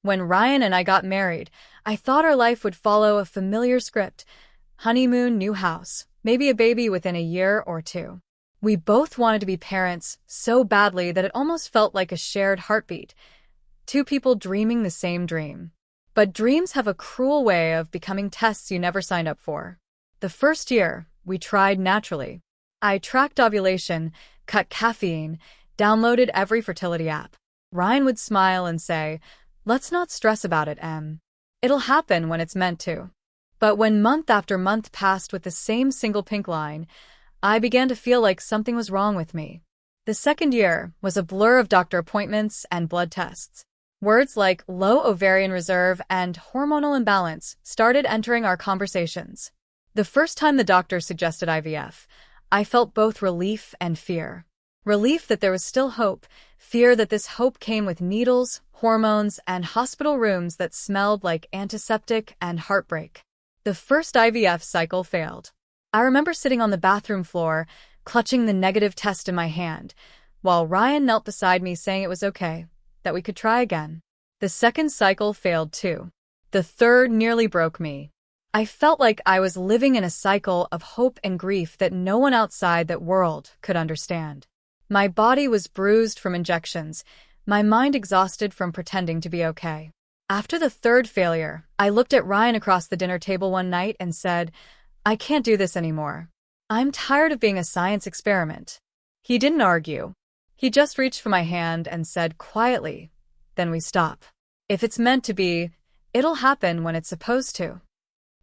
When Ryan and I got married, I thought our life would follow a familiar script. Honeymoon, new house, maybe a baby within a year or two. We both wanted to be parents so badly that it almost felt like a shared heartbeat. Two people dreaming the same dream. But dreams have a cruel way of becoming tests you never signed up for. The first year, we tried naturally. I tracked ovulation, cut caffeine, downloaded every fertility app. Ryan would smile and say, "Let's not stress about it, Em. It'll happen when it's meant to." But when month after month passed with the same single pink line, I began to feel like something was wrong with me. The second year was a blur of doctor appointments and blood tests. Words like low ovarian reserve and hormonal imbalance started entering our conversations. The first time the doctor suggested IVF, I felt both relief and fear. Relief that there was still hope, fear that this hope came with needles, hormones, and hospital rooms that smelled like antiseptic and heartbreak. The first IVF cycle failed. I remember sitting on the bathroom floor, clutching the negative test in my hand, while Ryan knelt beside me saying it was okay, that we could try again. The second cycle failed too. The third nearly broke me. I felt like I was living in a cycle of hope and grief that no one outside that world could understand. My body was bruised from injections, my mind exhausted from pretending to be okay. After the third failure, I looked at Ryan across the dinner table one night and said, "I can't do this anymore. I'm tired of being a science experiment." He didn't argue. He just reached for my hand and said quietly, "Then we stop. If it's meant to be, it'll happen when it's supposed to."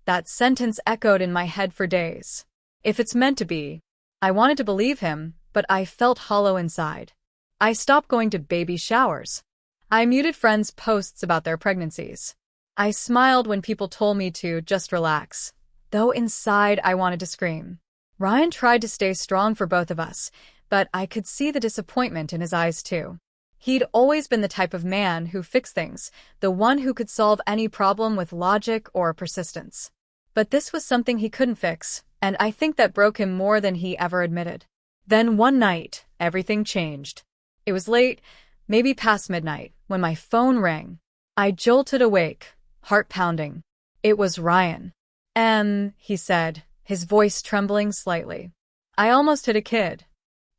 That sentence echoed in my head for days. If it's meant to be. I wanted to believe him, but I felt hollow inside. I stopped going to baby showers. I muted friends' posts about their pregnancies. I smiled when people told me to just relax, though inside I wanted to scream. Ryan tried to stay strong for both of us, but I could see the disappointment in his eyes too. He'd always been the type of man who fixed things, the one who could solve any problem with logic or persistence. But this was something he couldn't fix, and I think that broke him more than he ever admitted. Then one night, everything changed. It was late, maybe past midnight, when my phone rang. I jolted awake, heart pounding. It was Ryan. He said, his voice trembling slightly. I almost hit a kid.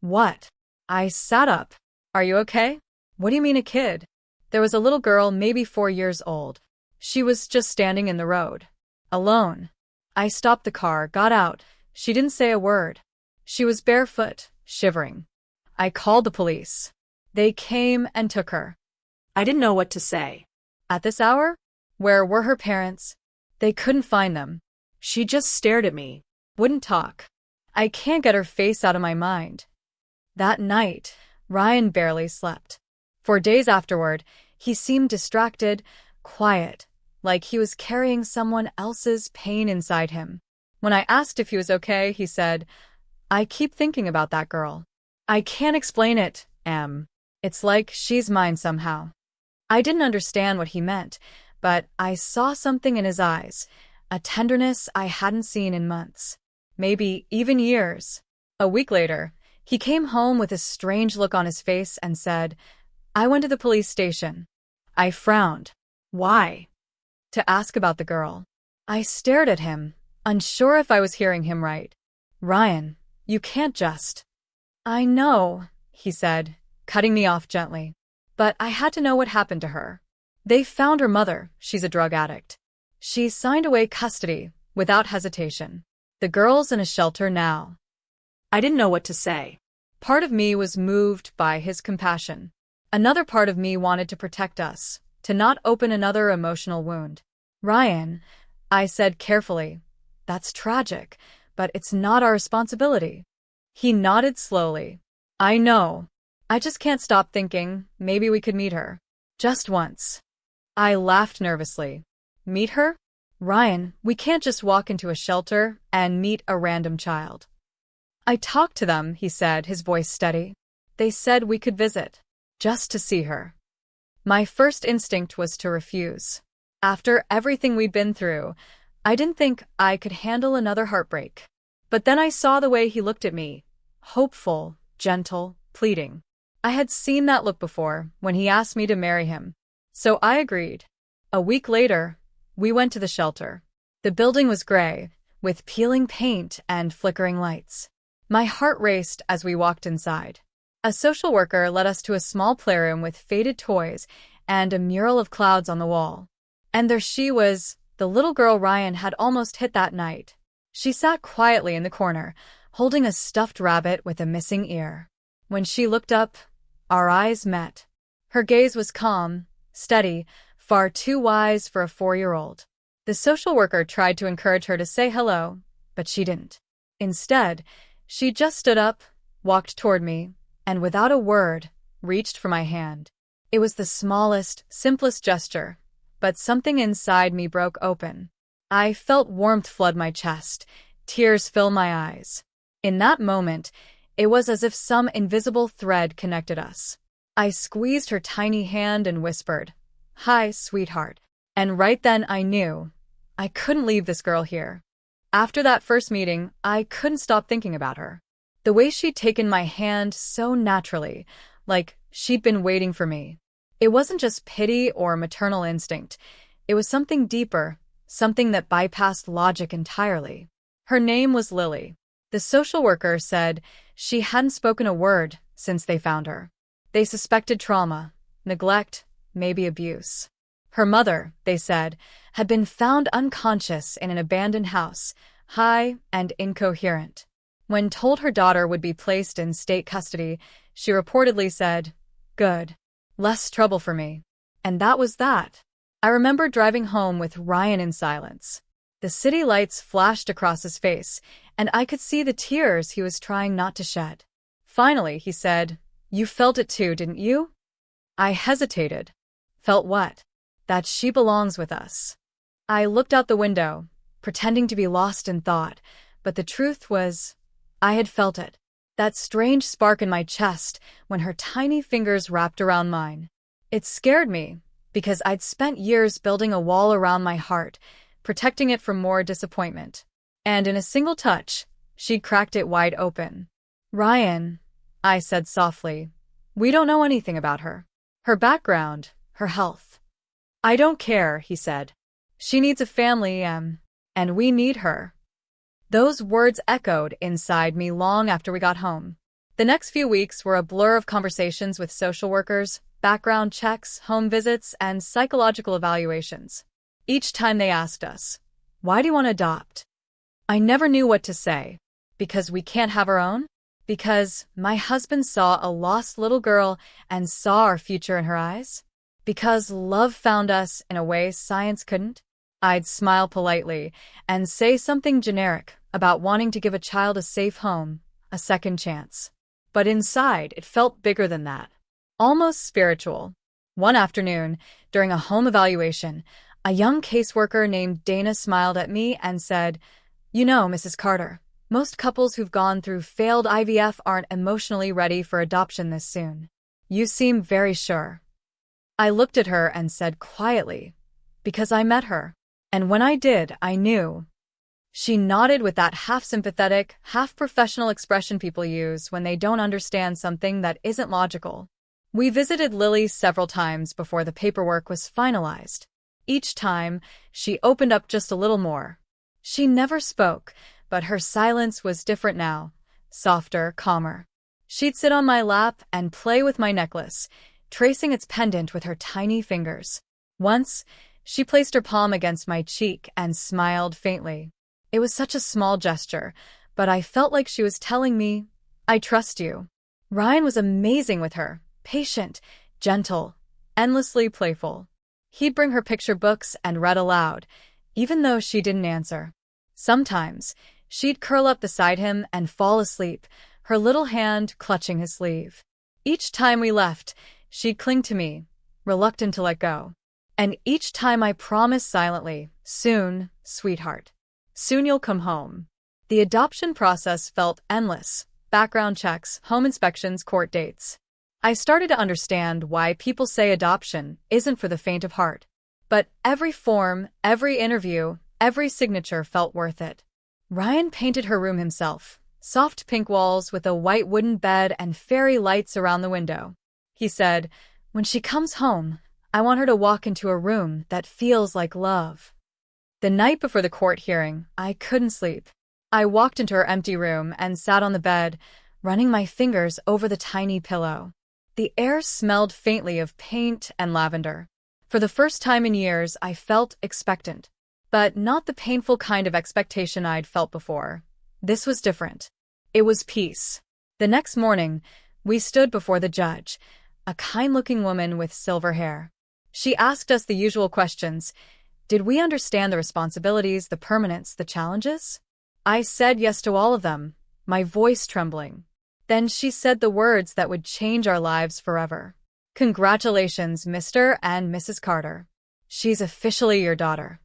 What? I sat up. Are you okay? What do you mean a kid? There was a little girl, maybe 4 years old. She was just standing in the road. Alone. I stopped the car, got out. She didn't say a word. She was barefoot, shivering. I called the police. They came and took her. I didn't know what to say. At this hour? Where were her parents? They couldn't find them. She just stared at me. Wouldn't talk. I can't get her face out of my mind. That night, Ryan barely slept. For days afterward, he seemed distracted, quiet, like he was carrying someone else's pain inside him. When I asked if he was okay, he said, "I keep thinking about that girl. I can't explain it, Em. It's like she's mine somehow." I didn't understand what he meant, but I saw something in his eyes, a tenderness I hadn't seen in months, maybe even years. A week later, he came home with a strange look on his face and said, "I went to the police station." I frowned. Why? To ask about the girl. I stared at him, unsure if I was hearing him right. "Ryan, you can't just..." "I know," he said, cutting me off gently. "But I had to know what happened to her. They found her mother, she's a drug addict. She signed away custody, without hesitation. The girl's in a shelter now." I didn't know what to say. Part of me was moved by his compassion. Another part of me wanted to protect us, to not open another emotional wound. "Ryan," I said carefully, "that's tragic, but it's not our responsibility." He nodded slowly. "I know. I just can't stop thinking, maybe we could meet her. Just once." I laughed nervously. "Meet her? Ryan, we can't just walk into a shelter and meet a random child." "I talked to them," he said, his voice steady. "They said we could visit. Just to see her." My first instinct was to refuse. After everything we'd been through, I didn't think I could handle another heartbreak. But then I saw the way he looked at me. Hopeful, gentle, pleading. I had seen that look before, when he asked me to marry him. So I agreed. A week later, we went to the shelter. The building was gray, with peeling paint and flickering lights. My heart raced as we walked inside. A social worker led us to a small playroom with faded toys and a mural of clouds on the wall. And there she was, the little girl Ryan had almost hit that night. She sat quietly in the corner, holding a stuffed rabbit with a missing ear. When she looked up, our eyes met. Her gaze was calm, steady, far too wise for a 4-year-old. The social worker tried to encourage her to say hello, but she didn't. Instead, she just stood up, walked toward me, and without a word, reached for my hand. It was the smallest, simplest gesture, but something inside me broke open. I felt warmth flood my chest, tears fill my eyes. In that moment, it was as if some invisible thread connected us. I squeezed her tiny hand and whispered, "Hi, sweetheart." And right then I knew I couldn't leave this girl here. After that first meeting, I couldn't stop thinking about her. The way she'd taken my hand so naturally, like she'd been waiting for me. It wasn't just pity or maternal instinct. It was something deeper, something that bypassed logic entirely. Her name was Lily. The social worker said she hadn't spoken a word since they found her. They suspected trauma, neglect, maybe abuse. Her mother, they said, had been found unconscious in an abandoned house, high and incoherent. When told her daughter would be placed in state custody, she reportedly said, "Good. Less trouble for me." And that was that. I remember driving home with Ryan in silence. The city lights flashed across his face, and I could see the tears he was trying not to shed. Finally, he said, "You felt it too, didn't you?" I hesitated. Felt what? That she belongs with us. I looked out the window, pretending to be lost in thought, but the truth was, I had felt it. That strange spark in my chest when her tiny fingers wrapped around mine. It scared me, because I'd spent years building a wall around my heart, protecting it from more disappointment. And in a single touch, she'd cracked it wide open. "Ryan," I said softly, "we don't know anything about her. Her background, her health." "I don't care," he said. "She needs a family, and we need her." Those words echoed inside me long after we got home. The next few weeks were a blur of conversations with social workers, background checks, home visits, and psychological evaluations. Each time they asked us, "Why do you want to adopt?" I never knew what to say. Because we can't have our own? Because my husband saw a lost little girl and saw our future in her eyes? Because love found us in a way science couldn't? I'd smile politely and say something generic about wanting to give a child a safe home, a second chance. But inside, it felt bigger than that. Almost spiritual. One afternoon, during a home evaluation, a young caseworker named Dana smiled at me and said, "You know, Mrs. Carter, most couples who've gone through failed IVF aren't emotionally ready for adoption this soon. You seem very sure." I looked at her and said quietly, "Because I met her. And when I did, I knew." She nodded with that half-sympathetic, half-professional expression people use when they don't understand something that isn't logical. We visited Lily several times before the paperwork was finalized. Each time, she opened up just a little more. She never spoke, but her silence was different now, softer, calmer. She'd sit on my lap and play with my necklace, tracing its pendant with her tiny fingers. Once, she placed her palm against my cheek and smiled faintly. It was such a small gesture, but I felt like she was telling me, "I trust you." Ryan was amazing with her, patient, gentle, endlessly playful. He'd bring her picture books and read aloud, even though she didn't answer. Sometimes, she'd curl up beside him and fall asleep, her little hand clutching his sleeve. Each time we left, she'd cling to me, reluctant to let go. And each time I promised silently, "Soon, sweetheart. Soon you'll come home." The adoption process felt endless. Background checks, home inspections, court dates. I started to understand why people say adoption isn't for the faint of heart. But every form, every interview, every signature felt worth it. Ryan painted her room himself, soft pink walls with a white wooden bed and fairy lights around the window. He said, "When she comes home, I want her to walk into a room that feels like love. The night before the court hearing, I couldn't sleep. I walked into her empty room and sat on the bed, running my fingers over the tiny pillow. The air smelled faintly of paint and lavender. For the first time in years, I felt expectant. But not the painful kind of expectation I'd felt before. This was different. It was peace. The next morning, we stood before the judge, a kind-looking woman with silver hair. She asked us the usual questions. Did we understand the responsibilities, the permanence, the challenges? I said yes to all of them, my voice trembling. Then she said the words that would change our lives forever. Congratulations, Mr. and Mrs. Carter. She's officially your daughter.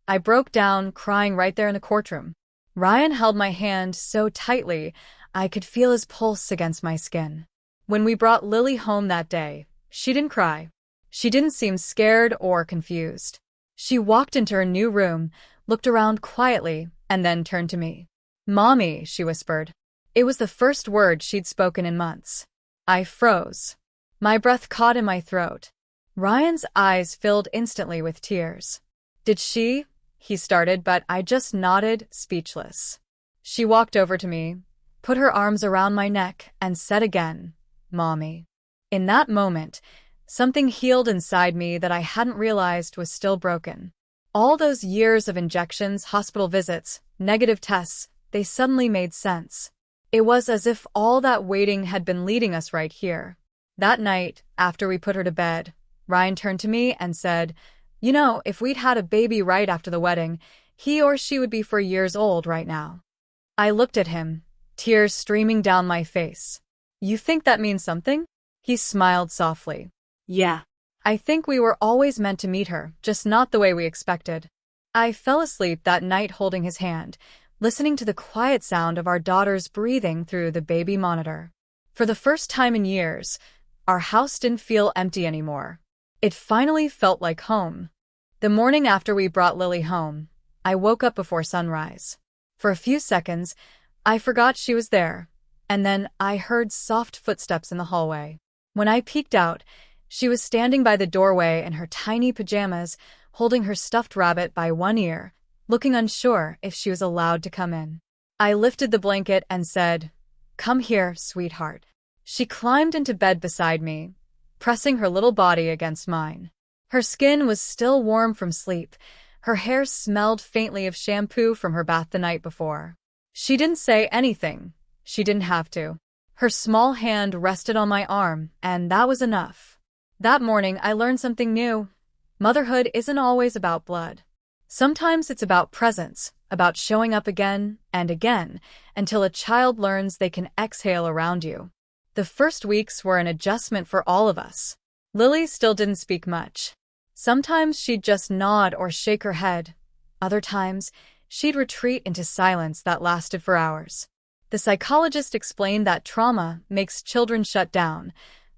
I broke down, crying right there in the courtroom. Ryan held my hand so tightly, I could feel his pulse against my skin. When we brought Lily home that day, she didn't cry. She didn't seem scared or confused. She walked into her new room, looked around quietly, and then turned to me. "Mommy," she whispered. It was the first word she'd spoken in months. I froze. My breath caught in my throat. Ryan's eyes filled instantly with tears. "Did she?" he started, but I just nodded, speechless. She walked over to me, put her arms around my neck, and said again, "Mommy." In that moment, something healed inside me that I hadn't realized was still broken. All those years of injections, hospital visits, negative tests, they suddenly made sense. It was as if all that waiting had been leading us right here. That night, after we put her to bed, Ryan turned to me and said, "You know, if we'd had a baby right after the wedding, he or she would be 4 years old right now." I looked at him, tears streaming down my face. "You think that means something?" He smiled softly. Yeah. "I think we were always meant to meet her, just not the way we expected." I fell asleep that night holding his hand, listening to the quiet sound of our daughter's breathing through the baby monitor. For the first time in years, our house didn't feel empty anymore. It finally felt like home. The morning after we brought Lily home, I woke up before sunrise. For a few seconds, I forgot she was there, and then I heard soft footsteps in the hallway. When I peeked out, she was standing by the doorway in her tiny pajamas, holding her stuffed rabbit by one ear, looking unsure if she was allowed to come in. I lifted the blanket and said, "Come here, sweetheart." She climbed into bed beside me, pressing her little body against mine. Her skin was still warm from sleep. Her hair smelled faintly of shampoo from her bath the night before. She didn't say anything. She didn't have to. Her small hand rested on my arm, and that was enough. That morning, I learned something new. Motherhood isn't always about blood. Sometimes it's about presence, about showing up again and again until a child learns they can exhale around you. The first weeks were an adjustment for all of us. Lily still didn't speak much. Sometimes she'd just nod or shake her head. Other times, she'd retreat into silence that lasted for hours. The psychologist explained that trauma makes children shut down,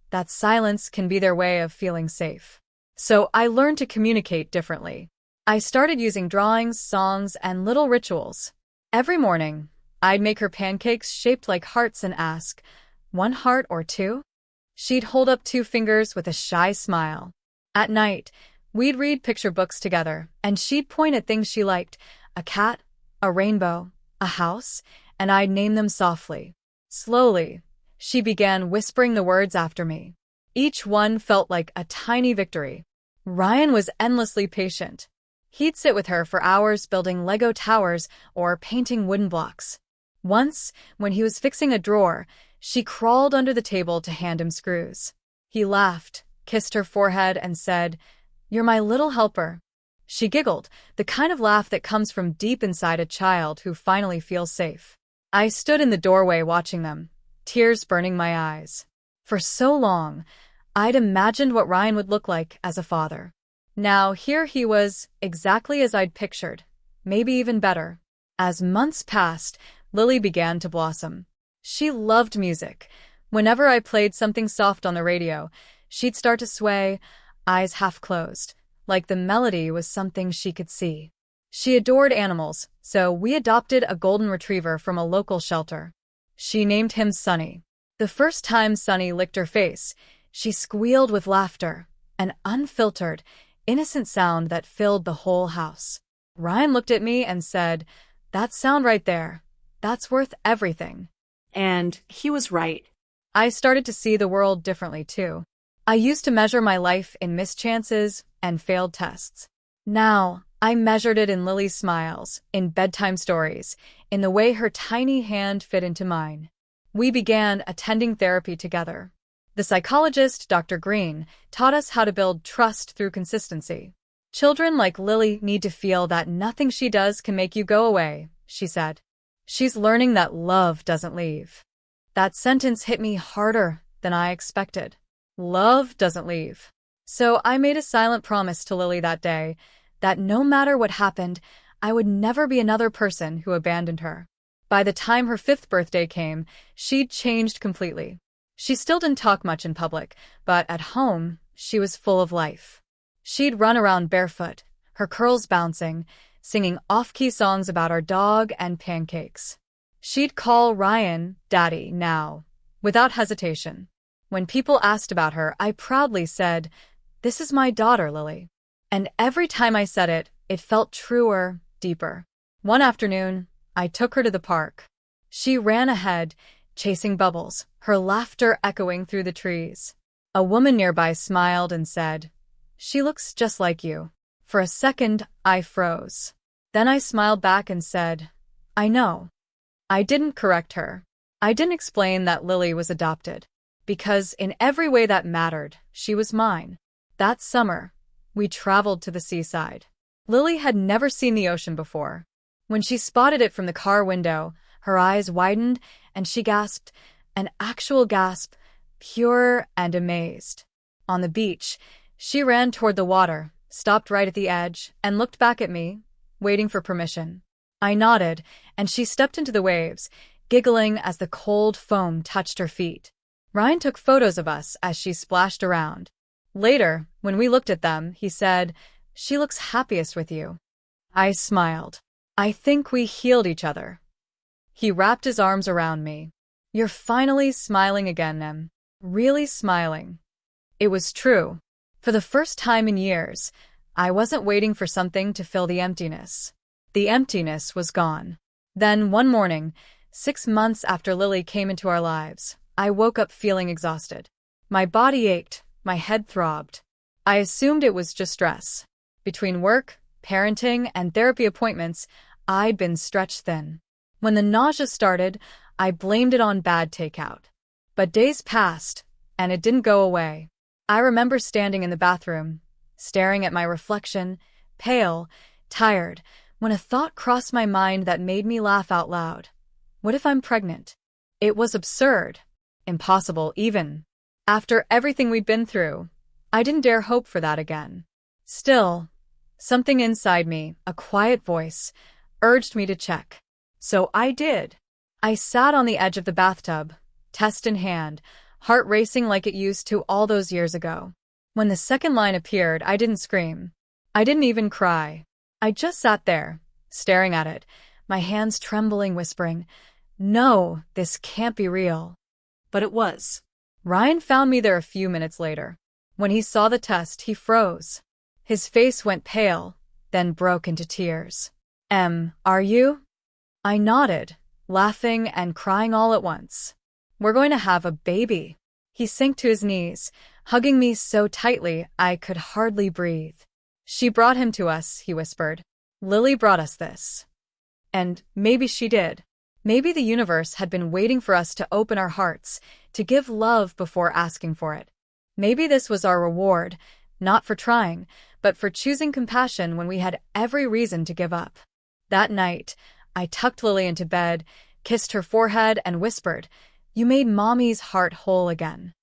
that silence can be their way of feeling safe. So I learned to communicate differently. I started using drawings, songs, and little rituals. Every morning, I'd make her pancakes shaped like hearts and ask, "One heart or two?" She'd hold up 2 fingers with a shy smile. At night, we'd read picture books together, and she'd point at things she liked, a cat, a rainbow, a house, and I'd name them softly. Slowly, she began whispering the words after me. Each one felt like a tiny victory. Ryan was endlessly patient. He'd sit with her for hours building Lego towers or painting wooden blocks. Once, when he was fixing a drawer, she crawled under the table to hand him screws. He laughed, kissed her forehead, and said, "You're my little helper." She giggled, the kind of laugh that comes from deep inside a child who finally feels safe. I stood in the doorway watching them, tears burning my eyes. For so long, I'd imagined what Ryan would look like as a father. Now here he was, exactly as I'd pictured, maybe even better. As months passed, Lily began to blossom. She loved music. Whenever I played something soft on the radio, she'd start to sway, eyes half closed, like the melody was something she could see. She adored animals, so we adopted a golden retriever from a local shelter. She named him Sunny. The first time Sunny licked her face, she squealed with laughter, an unfiltered, innocent sound that filled the whole house. Ryan looked at me and said, "That sound right there, that's worth everything." And he was right. I started to see the world differently too. I used to measure my life in mischances and failed tests. Now, I measured it in Lily's smiles, in bedtime stories, in the way her tiny hand fit into mine. We began attending therapy together. The psychologist, Dr. Green, taught us how to build trust through consistency. "Children like Lily need to feel that nothing she does can make you go away," she said. "She's learning that love doesn't leave." That sentence hit me harder than I expected. Love doesn't leave. So I made a silent promise to Lily that day that no matter what happened, I would never be another person who abandoned her. By the time her 5th birthday came, she'd changed completely. She still didn't talk much in public, but at home, she was full of life. She'd run around barefoot, her curls bouncing, singing off-key songs about our dog and pancakes. She'd call Ryan Daddy now, without hesitation. When people asked about her, I proudly said, "This is my daughter, Lily." And every time I said it, it felt truer, deeper. One afternoon, I took her to the park. She ran ahead, chasing bubbles, her laughter echoing through the trees. A woman nearby smiled and said, "She looks just like you." For a second, I froze. Then I smiled back and said, "I know." I didn't correct her. I didn't explain that Lily was adopted. Because in every way that mattered, she was mine. That summer, we traveled to the seaside. Lily had never seen the ocean before. When she spotted it from the car window, her eyes widened and she gasped, an actual gasp, pure and amazed. On the beach, she ran toward the water, stopped right at the edge, and looked back at me, waiting for permission. I nodded, and she stepped into the waves, giggling as the cold foam touched her feet. Ryan took photos of us as she splashed around. Later, when we looked at them, he said, "She looks happiest with you." I smiled. I think we healed each other. He wrapped his arms around me. "You're finally smiling again, Em. Really smiling." It was true. For the first time in years, I wasn't waiting for something to fill the emptiness. The emptiness was gone. Then one morning, 6 months after Lily came into our lives, I woke up feeling exhausted. My body ached, my head throbbed. I assumed it was just stress. Between work, parenting, and therapy appointments, I'd been stretched thin. When the nausea started, I blamed it on bad takeout. But days passed, and it didn't go away. I remember standing in the bathroom, staring at my reflection, pale, tired, when a thought crossed my mind that made me laugh out loud. What if I'm pregnant? It was absurd. Impossible, even. After everything we'd been through, I didn't dare hope for that again. Still, something inside me, a quiet voice, urged me to check. So I did. I sat on the edge of the bathtub, test in hand, heart racing like it used to all those years ago. When the second line appeared, I didn't scream. I didn't even cry. I just sat there, staring at it, my hands trembling, whispering, "No, this can't be real." But it was. Ryan found me there a few minutes later. When he saw the test, he froze. His face went pale, then broke into tears. Are you?" I nodded, laughing and crying all at once. "We're going to have a baby." He sank to his knees, hugging me so tightly I could hardly breathe. "She brought him to us," he whispered. "Lily brought us this." And maybe she did. Maybe the universe had been waiting for us to open our hearts, to give love before asking for it. Maybe this was our reward, not for trying, but for choosing compassion when we had every reason to give up. That night, I tucked Lily into bed, kissed her forehead, and whispered, "You made Mommy's heart whole again."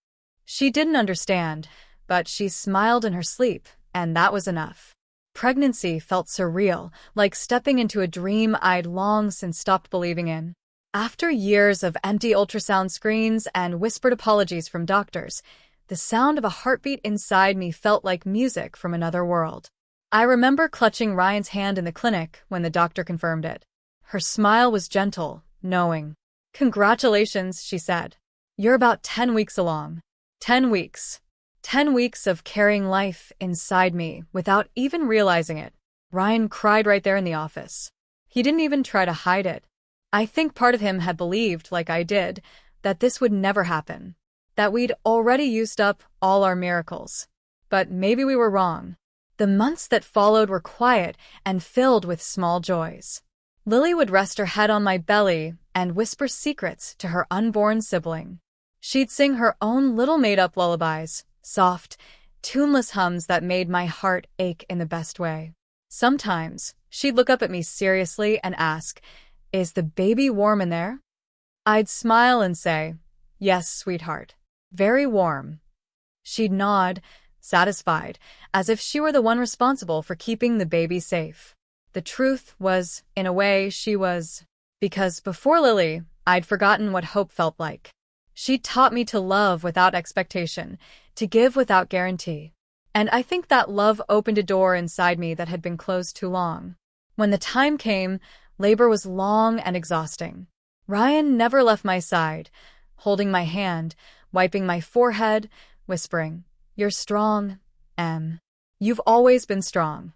She didn't understand, but she smiled in her sleep, and that was enough. Pregnancy felt surreal, like stepping into a dream I'd long since stopped believing in. After years of empty ultrasound screens and whispered apologies from doctors, the sound of a heartbeat inside me felt like music from another world. I remember clutching Ryan's hand in the clinic when the doctor confirmed it. Her smile was gentle, knowing. "Congratulations," she said. "You're about 10 weeks along." 10 weeks. 10 weeks of carrying life inside me without even realizing it. Ryan cried right there in the office. He didn't even try to hide it. I think part of him had believed, like I did, that this would never happen, that we'd already used up all our miracles. But maybe we were wrong. The months that followed were quiet and filled with small joys. Lily would rest her head on my belly and whisper secrets to her unborn sibling. She'd sing her own little made-up lullabies, soft, tuneless hums that made my heart ache in the best way. Sometimes, she'd look up at me seriously and ask, "Is the baby warm in there?" I'd smile and say, "Yes, sweetheart. Very warm." She'd nod, satisfied, as if she were the one responsible for keeping the baby safe. The truth was, in a way, she was. Because before Lily, I'd forgotten what hope felt like. She taught me to love without expectation, to give without guarantee. And I think that love opened a door inside me that had been closed too long. When the time came, labor was long and exhausting. Ryan never left my side, holding my hand, wiping my forehead, whispering, "You're strong, Em. You've always been strong."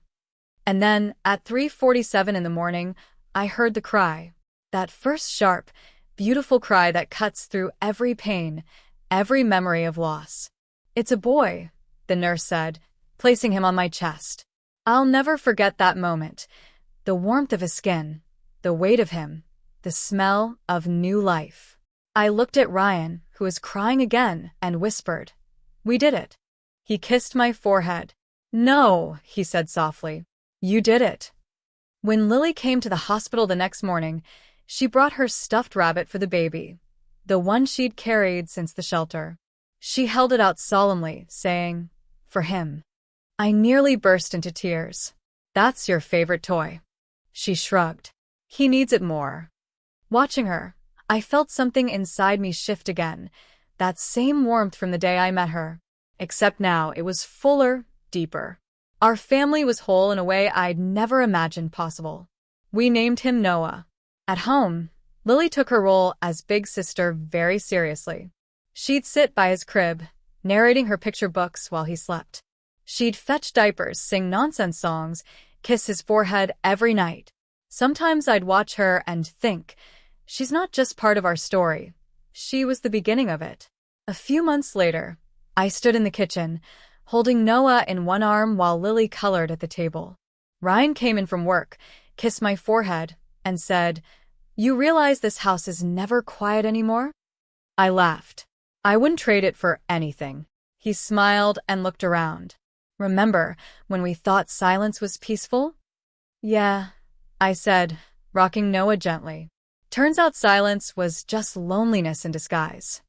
And then, at 3:47 in the morning, I heard the cry. That first sharp, beautiful cry that cuts through every pain, every memory of loss. "It's a boy," the nurse said, placing him on my chest. I'll never forget that moment. The warmth of his skin, the weight of him, the smell of new life. I looked at Ryan, who was crying again, and whispered, "We did it." He kissed my forehead. "No," he said softly. "You did it." When Lily came to the hospital the next morning, she brought her stuffed rabbit for the baby, the one she'd carried since the shelter. She held it out solemnly, saying, "For him." I nearly burst into tears. "That's your favorite toy." She shrugged. "He needs it more." Watching her, I felt something inside me shift again, that same warmth from the day I met her. Except now it was fuller, deeper. Our family was whole in a way I'd never imagined possible. We named him Noah. At home, Lily took her role as big sister very seriously. She'd sit by his crib, narrating her picture books while he slept. She'd fetch diapers, sing nonsense songs, kiss his forehead every night. Sometimes I'd watch her and think, she's not just part of our story. She was the beginning of it. A few months later, I stood in the kitchen, holding Noah in one arm while Lily colored at the table. Ryan came in from work, kissed my forehead, and said, "You realize this house is never quiet anymore?" I laughed. I wouldn't trade it for anything. He smiled and looked around. "Remember when we thought silence was peaceful?" "Yeah," I said, rocking Noah gently. Turns out silence was just loneliness in disguise.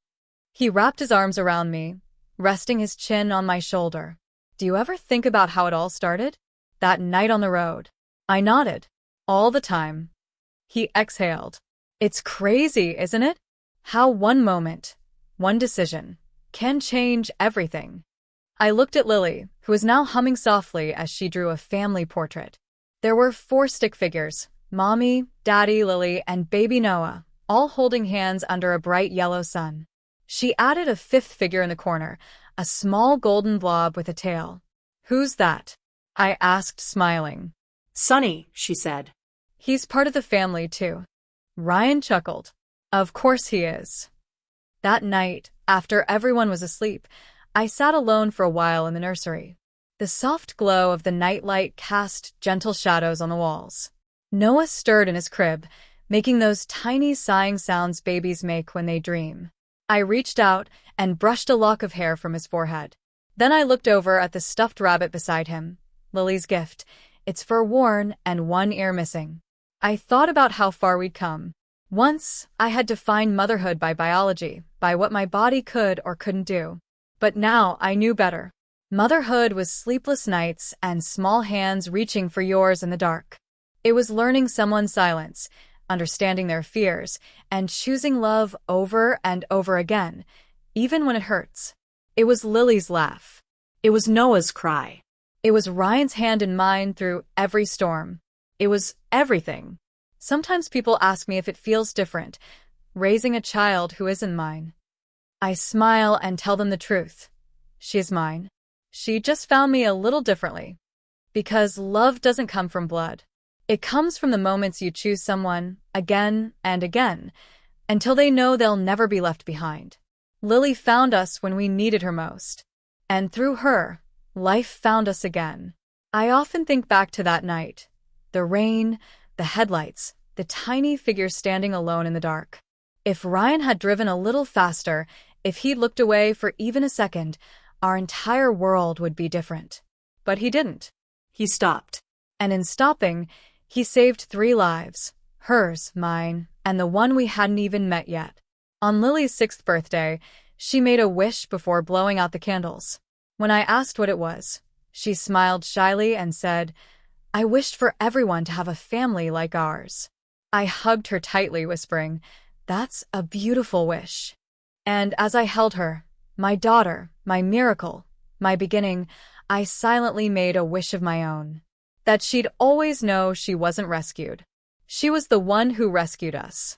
He wrapped his arms around me, resting his chin on my shoulder. "Do you ever think about how it all started? That night on the road?" I nodded. "All the time." He exhaled. "It's crazy, isn't it? How one moment, one decision, can change everything." I looked at Lily, who was now humming softly as she drew a family portrait. There were 4 stick figures, Mommy, Daddy, Lily, and baby Noah, all holding hands under a bright yellow sun. She added a 5th figure in the corner, a small golden blob with a tail. "Who's that?" I asked, smiling. "Sonny," she said. "He's part of the family, too." Ryan chuckled. "Of course he is." That night, after everyone was asleep, I sat alone for a while in the nursery. The soft glow of the nightlight cast gentle shadows on the walls. Noah stirred in his crib, making those tiny sighing sounds babies make when they dream. I reached out and brushed a lock of hair from his forehead. Then I looked over at the stuffed rabbit beside him, Lily's gift, its fur worn and one ear missing. I thought about how far we'd come. Once, I had defined motherhood by biology, by what my body could or couldn't do. But now I knew better. Motherhood was sleepless nights and small hands reaching for yours in the dark. It was learning someone's silence, understanding their fears, and choosing love over and over again, even when it hurts. It was Lily's laugh. It was Noah's cry. It was Ryan's hand in mine through every storm. It was everything. Sometimes people ask me if it feels different, raising a child who isn't mine. I smile and tell them the truth. She's mine. She just found me a little differently. Because love doesn't come from blood. It comes from the moments you choose someone again and again, until they know they'll never be left behind. Lily found us when we needed her most. And through her, life found us again. I often think back to that night. The rain, the headlights, the tiny figure standing alone in the dark. If Ryan had driven a little faster, if he'd looked away for even a second, our entire world would be different. But he didn't. He stopped. And in stopping, he saved 3 lives. Hers, mine, and the one we hadn't even met yet. On Lily's 6th birthday, she made a wish before blowing out the candles. When I asked what it was, she smiled shyly and said, "I wished for everyone to have a family like ours." I hugged her tightly, whispering, "That's a beautiful wish." And as I held her, my daughter, my miracle, my beginning, I silently made a wish of my own. That she'd always know she wasn't rescued. She was the one who rescued us.